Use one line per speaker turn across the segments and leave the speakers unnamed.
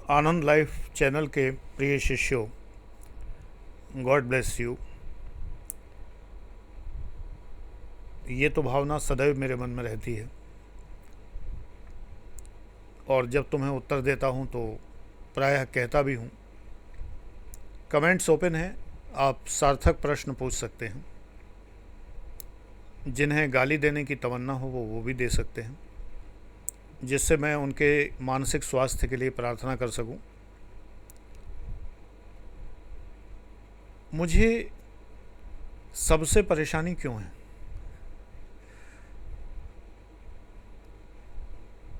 आनंद life channel के प्रिय शिष्यों, गॉड ब्लेस यू। ये तो भावना सदैव मेरे मन में रहती है और जब तुम्हें उत्तर देता हूँ तो प्रायः कहता भी हूँ। कमेंट्स ओपन हैं, आप सार्थक प्रश्न पूछ सकते हैं। जिन्हें गाली देने की तमन्ना हो वो भी दे सकते हैं, जिससे मैं उनके मानसिक स्वास्थ्य के लिए प्रार्थना कर सकूं। मुझे सबसे परेशानी क्यों है?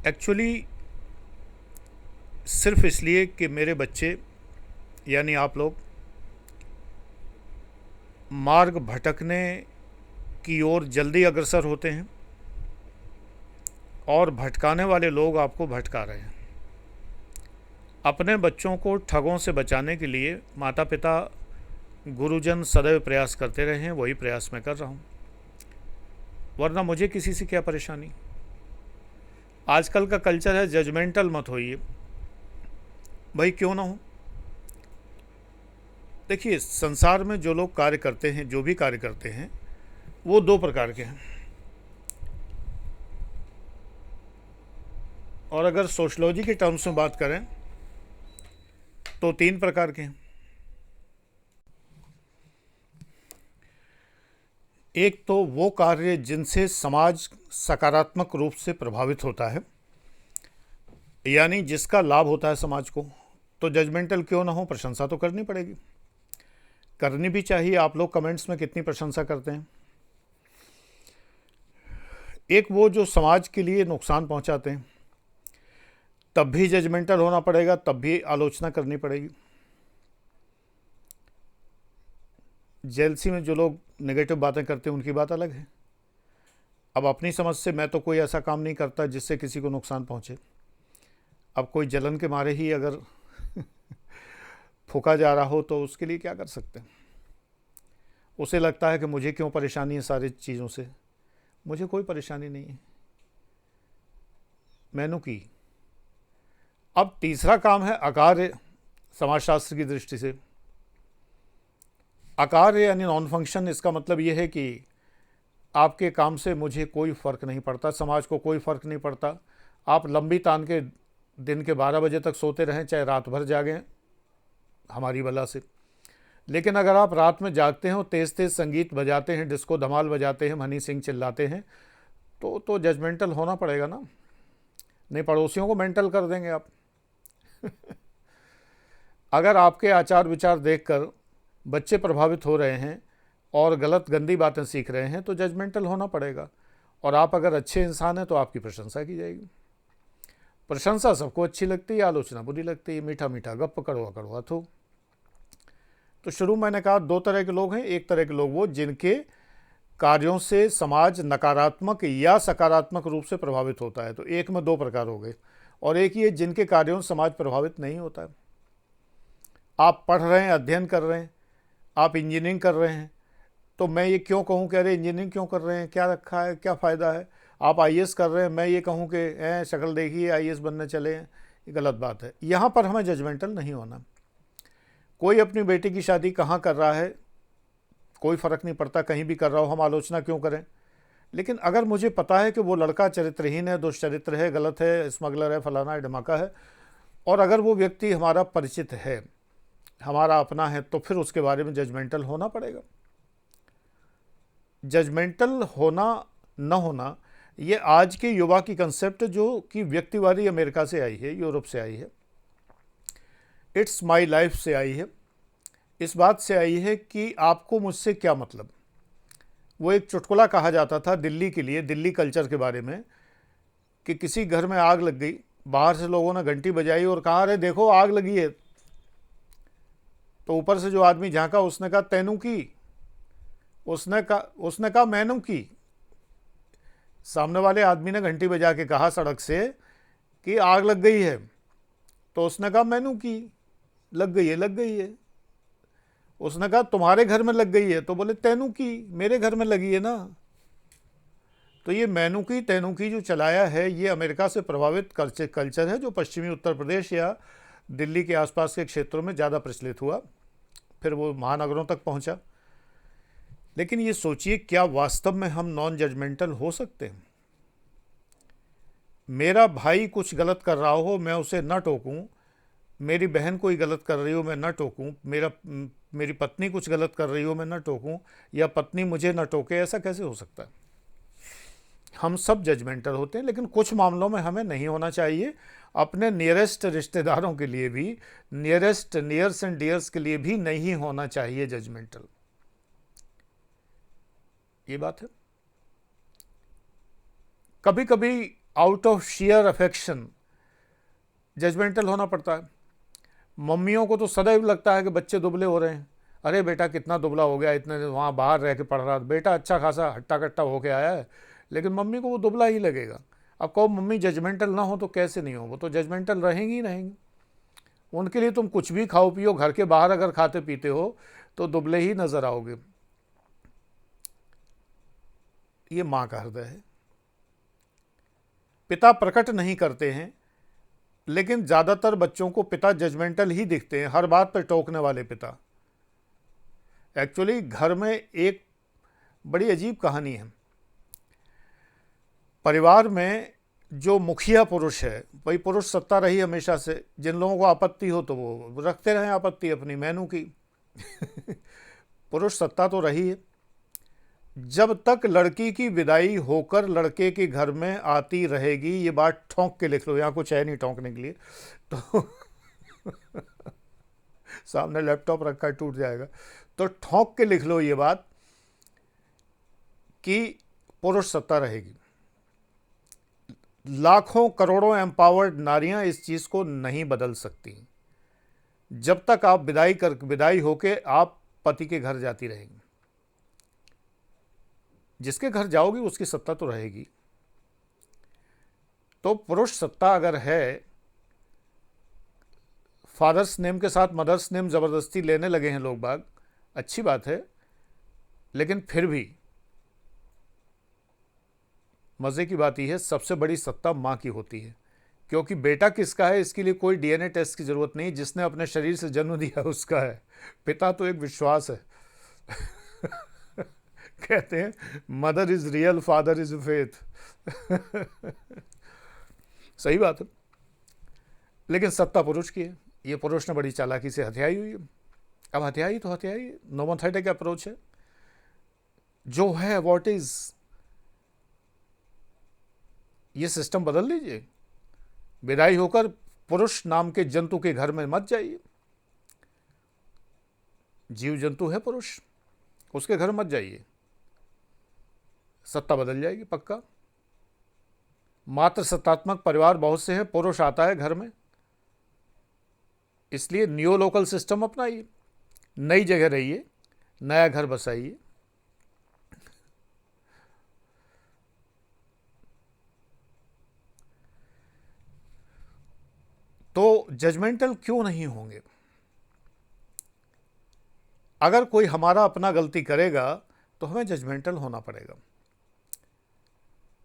एक्चुअली सिर्फ इसलिए कि मेरे बच्चे यानी आप लोग मार्ग भटकने की ओर जल्दी अग्रसर होते हैं और भटकाने वाले लोग आपको भटका रहे हैं। अपने बच्चों को ठगों से बचाने के लिए माता पिता गुरुजन सदैव प्रयास करते रहे हैं, वही प्रयास मैं कर रहा हूँ। वरना मुझे किसी से क्या परेशानी। आजकल का कल्चर है जजमेंटल मत होइए। भाई क्यों ना हो। देखिए, संसार में जो लोग कार्य करते हैं, जो भी कार्य करते हैं, वो दो प्रकार के हैं और अगर सोशलॉजी के टर्म्स में बात करें तो तीन प्रकार के हैं। एक तो वो कार्य जिनसे समाज सकारात्मक रूप से प्रभावित होता है, यानी जिसका लाभ होता है समाज को, तो जजमेंटल क्यों ना हो, प्रशंसा तो करनी पड़ेगी, करनी भी चाहिए। आप लोग कमेंट्स में कितनी प्रशंसा करते हैं। एक वो जो समाज के लिए नुकसान पहुंचाते हैं, तब भी जजमेंटल होना पड़ेगा, तब भी आलोचना करनी पड़ेगी। जेलसी में जो लोग नेगेटिव बातें करते हैं उनकी बात अलग है। अब अपनी समझ से मैं तो कोई ऐसा काम नहीं करता जिससे किसी को नुकसान पहुंचे। अब कोई जलन के मारे ही अगर फूका जा रहा हो तो उसके लिए क्या कर सकते हैं। उसे लगता है कि मुझे क्यों परेशानी है सारी चीज़ों से। मुझे कोई परेशानी नहीं है, मैनू की। अब तीसरा काम है अकार्य। समाजशास्त्र की दृष्टि से अकार्य यानी नॉन फंक्शन। इसका मतलब यह है कि आपके काम से मुझे कोई फ़र्क नहीं पड़ता, समाज को कोई फ़र्क नहीं पड़ता। आप लंबी तान के दिन के 12 बजे तक सोते रहें, चाहे रात भर जागें, हमारी बला से। लेकिन अगर आप रात में जागते हैं और तेज़ तेज़ संगीत बजाते हैं, डिस्को धमाल बजाते हैं, हनी सिंह चिल्लाते हैं, तो जजमेंटल होना पड़ेगा ना। नहीं पड़ोसियों को मेंटल कर देंगे आप। अगर आपके आचार विचार देखकर बच्चे प्रभावित हो रहे हैं और गलत गंदी बातें सीख रहे हैं तो जजमेंटल होना पड़ेगा। और आप अगर अच्छे इंसान हैं तो आपकी प्रशंसा की जाएगी। प्रशंसा सबको अच्छी लगती है, आलोचना बुरी लगती है। मीठा मीठा गप, कड़वा कड़वा थू। तो शुरू मैंने कहा दो तरह के लोग हैं। एक तरह के लोग वो जिनके कार्यों से समाज नकारात्मक या सकारात्मक रूप से प्रभावित होता है, तो एक में दो प्रकार हो गए। और एक ये जिनके कार्यों से समाज प्रभावित नहीं होता है। आप पढ़ रहे हैं, अध्ययन कर रहे हैं, आप इंजीनियरिंग कर रहे हैं, तो मैं ये क्यों कहूँ कि अरे इंजीनियरिंग क्यों कर रहे हैं, क्या रखा है, क्या फ़ायदा है। आप आईएएस कर रहे हैं, मैं ये कहूँ कि शक्ल देखिए आईएएस बनने चले हैं, ये गलत बात है। यहाँ पर हमें जजमेंटल नहीं होना। कोई अपनी बेटी की शादी कहाँ कर रहा है, कोई फ़र्क नहीं पड़ता, कहीं भी कर रहा हो, हम आलोचना क्यों करें। लेकिन अगर मुझे पता है कि वो लड़का चरित्रहीन है, दुष्चरित्र है, गलत है, स्मगलर है, फलाना है, धमाका है, और अगर वो व्यक्ति हमारा परिचित है, हमारा अपना है, तो फिर उसके बारे में जजमेंटल होना पड़ेगा। जजमेंटल होना न होना ये आज के युवा की कंसेप्ट जो कि व्यक्तिवादी अमेरिका से आई है, यूरोप से आई है, इट्स माई लाइफ से आई है। इस बात से आई है कि आपको मुझसे क्या मतलब। वो एक चुटकुला कहा जाता था दिल्ली के लिए, दिल्ली कल्चर के बारे में, कि किसी घर में आग लग गई, बाहर से लोगों ने घंटी बजाई और कहा अरे देखो आग लगी है। तो ऊपर से जो आदमी झांका उसने कहा तैनू की, उसने कहा मैनू की। सामने वाले आदमी ने घंटी बजा के कहा सड़क से कि आग लग गई है, तो उसने कहा मैनू की, लग गई है, लग गई है। उसने कहा तुम्हारे घर में लग गई है, तो बोले तैनू की, मेरे घर में लगी है ना। तो ये मैनू की तैनू की जो चलाया है, ये अमेरिका से प्रभावित कल्चर है, जो पश्चिमी उत्तर प्रदेश या दिल्ली के आसपास के क्षेत्रों में ज़्यादा प्रचलित हुआ, फिर वो महानगरों तक पहुंचा। लेकिन ये सोचिए, क्या वास्तव में हम नॉन जजमेंटल हो सकते हैं? मेरा भाई कुछ गलत कर रहा हो, मैं उसे न टोकूं, मेरी बहन कोई गलत कर रही हो, मैं न टोकूं, मेरी पत्नी कुछ गलत कर रही हो, मैं न टोकूं, या पत्नी मुझे न टोके, ऐसा कैसे हो सकता है? हम सब जजमेंटल होते हैं, लेकिन कुछ मामलों में हमें नहीं होना चाहिए। अपने नियरेस्ट रिश्तेदारों के लिए भी, नियरेस्ट नियर्स एंड डियर्स के लिए भी नहीं होना चाहिए जजमेंटल। ये बात है। कभी कभी out of share affection judgemental होना पड़ता है। मम्मियों को तो सदैव लगता है कि बच्चे दुबले हो रहे हैं, अरे बेटा कितना दुबला हो गया, इतने वहाँ बाहर रह के पढ़ रहा, बेटा अच्छा खासा हट्टा कट्टा होके आया है, लेकिन मम्मी को वो दुबला ही लगेगा। अब कहो मम्मी जजमेंटल ना हो तो कैसे नहीं हो, वो तो जजमेंटल रहेंगी ही रहेंगी। उनके लिए तुम कुछ भी खाओ पियो, घर के बाहर अगर खाते पीते हो तो दुबले ही नजर आओगे। ये माँ का हृदय है। पिता प्रकट नहीं करते हैं, लेकिन ज़्यादातर बच्चों को पिता जजमेंटल ही दिखते हैं, हर बात पर टोकने वाले पिता। एक्चुअली घर में एक बड़ी अजीब कहानी है। परिवार में जो मुखिया पुरुष है, वही पुरुष सत्ता रही हमेशा से। जिन लोगों को आपत्ति हो तो वो रखते रहें आपत्ति अपनी मैनू की। पुरुष सत्ता तो रही है। जब तक लड़की की विदाई होकर लड़के के घर में आती रहेगी, ये बात ठोंक के लिख लो, यहाँ कुछ है नहीं ठोंकने के लिए, तो सामने लैपटॉप रखा है टूट जाएगा, तो ठोंक के लिख लो ये बात कि पुरुष सत्ता रहेगी। लाखों करोड़ों एम्पावर्ड नारियां इस चीज को नहीं बदल सकती। जब तक आप विदाई होके आप पति के घर जाती रहेंगी, जिसके घर जाओगी उसकी सत्ता तो रहेगी। तो पुरुष सत्ता अगर है, फादर्स नेम के साथ मदर्स नेम जबरदस्ती लेने लगे हैं लोग बाग, अच्छी बात है, लेकिन फिर भी मजे की बात यह है, सबसे बड़ी सत्ता मां की होती है। क्योंकि बेटा किसका है इसके लिए कोई डीएनए टेस्ट की जरूरत नहीं, जिसने अपने शरीर से जन्म दिया उसका है। पिता तो एक विश्वास है। कहते हैं mother is real, father is faith. सही बात है। लेकिन सत्ता पुरुष की है। ये पुरुष ने बड़ी चालाकी से हथियाई हुई है। अब हथियाई तो हथियाई, नोमोथेटिक अप्रोच है। जो है व्हाट इज, ये सिस्टम बदल लीजिए। विदाई होकर पुरुष नाम के जंतु के घर में मत जाइए। जीव जंतु है पुरुष, उसके घर मत जाइए, सत्ता बदल जाएगी पक्का। मात्र सत्तात्मक परिवार बहुत से हैं, पुरुष आता है घर में, इसलिए न्यू लोकल सिस्टम अपनाइए, नई जगह रहिए, नया घर बसाइए। तो जजमेंटल क्यों नहीं होंगे? अगर कोई हमारा अपना गलती करेगा तो हमें जजमेंटल होना पड़ेगा।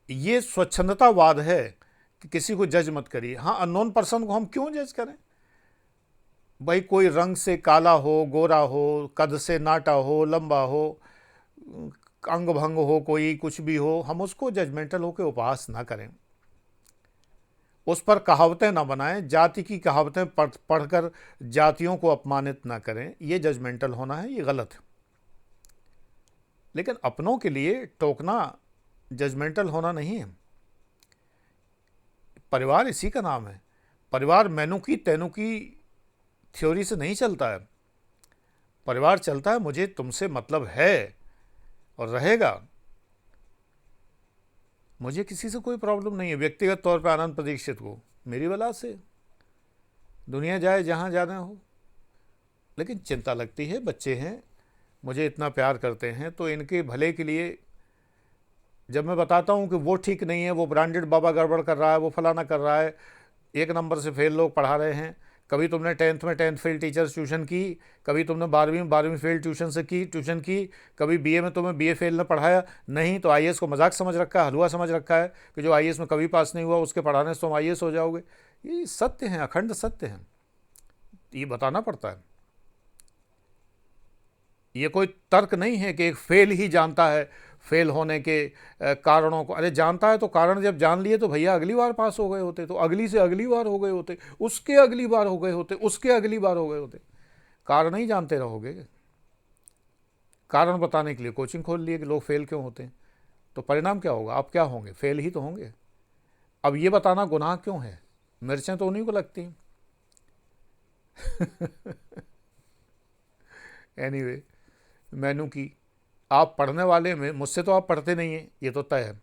ये स्वच्छंदतावाद है कि किसी को जज मत करिए। हाँ, अननोन पर्सन को हम क्यों जज करें? भाई कोई रंग से काला हो, गोरा हो, कद से नाटा हो, लंबा हो, अंग भंग हो, कोई कुछ भी हो, हम उसको जजमेंटल होकर उपहास ना करें, उस पर कहावतें ना बनाएं, जाति की कहावतें पढ़कर जातियों को अपमानित ना करें। ये जजमेंटल होना है, ये गलत है। लेकिन अपनों के लिए टोकना जजमेंटल होना नहीं है। परिवार इसी का नाम है। परिवार मैनू की तैनू की थ्योरी से नहीं चलता है। परिवार चलता है मुझे तुमसे मतलब है और रहेगा, मुझे किसी से कोई प्रॉब्लम नहीं है। व्यक्तिगत तौर पर आनंद प्रदीक्षित को मेरी वजह से दुनिया जाए जहाँ जाना हो, लेकिन चिंता लगती है, बच्चे हैं, मुझे इतना प्यार करते हैं, तो इनके भले के लिए जब मैं बताता हूँ कि वो ठीक नहीं है, वो ब्रांडेड बाबा गड़बड़ कर रहा है, वो फलाना कर रहा है, 1 नंबर से फेल लोग पढ़ा रहे हैं, कभी तुमने 10th में 10th फेल टीचर्स ट्यूशन की, कभी तुमने 12वीं में 12वीं फेल ट्यूशन की, कभी बीए में तुम्हें बीए फेल ने पढ़ाया नहीं, तो आईएएस को मजाक समझ रखा है, हलवा समझ रखा है कि जो आईएएस में कभी पास नहीं हुआ उसके पढ़ाने से तुम आईएएस हो जाओगे। ये सत्य हैं, अखंड सत्य हैं। ये बताना पड़ता है। ये कोई तर्क नहीं है कि एक फेल ही जानता है फेल होने के कारणों को। अरे जानता है तो कारण जब जान लिए तो भैया अगली बार पास हो गए होते, तो अगली से अगली बार हो गए होते, उसके अगली बार हो गए होते, उसके अगली बार हो गए होते। कारण ही जानते रहोगे। कारण बताने के लिए कोचिंग खोल लिए कि लोग फेल क्यों होते हैं, तो परिणाम क्या होगा? आप क्या होंगे? फेल ही तो होंगे। अब ये बताना गुनाह क्यों है? मिर्चें तो उन्हीं को लगती हैं। एनीवे, मैनू की आप पढ़ने वाले में मुझसे तो आप पढ़ते नहीं हैं, ये तो तय है।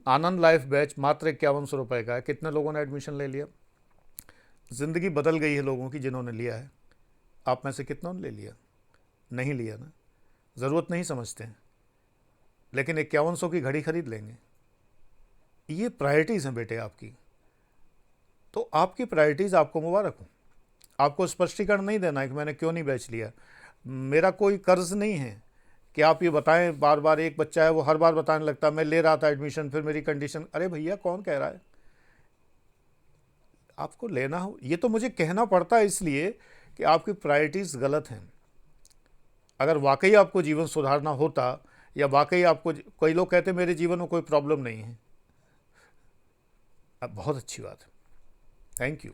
आनंद लाइफ बैच मात्र 5100 का है। कितने लोगों ने एडमिशन ले लिया? ज़िंदगी बदल गई है लोगों की जिन्होंने लिया है। आप में से कितनों ने ले लिया? नहीं लिया ना, ज़रूरत नहीं समझते हैं, लेकिन 5100 की घड़ी खरीद लेंगे। ये प्रायोरिटीज़ हैं बेटे आपकी। तो आपकी प्रायोरिटीज़, आपको मुबारक हो। आपको स्पष्टीकरण नहीं देना है कि मैंने क्यों नहीं बैच लिया। मेरा कोई कर्ज नहीं है कि आप ये बताएं बार बार। एक बच्चा है वो हर बार बताने लगता है मैं ले रहा था एडमिशन, फिर मेरी कंडीशन। अरे भैया कौन कह रहा है आपको लेना हो? ये तो मुझे कहना पड़ता है इसलिए कि आपकी प्रायोरिटीज़ गलत हैं। अगर वाकई आपको जीवन सुधारना होता, या वाकई आपको, कई लोग कहते हैं मेरे जीवन में कोई प्रॉब्लम नहीं है। अब बहुत अच्छी बात है, थैंक यू।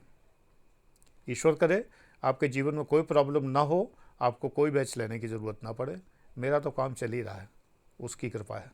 ईश्वर करे आपके जीवन में कोई प्रॉब्लम ना हो, आपको कोई बैच लेने की ज़रूरत ना पड़े। मेरा तो काम चल ही रहा है, उसकी कृपा है।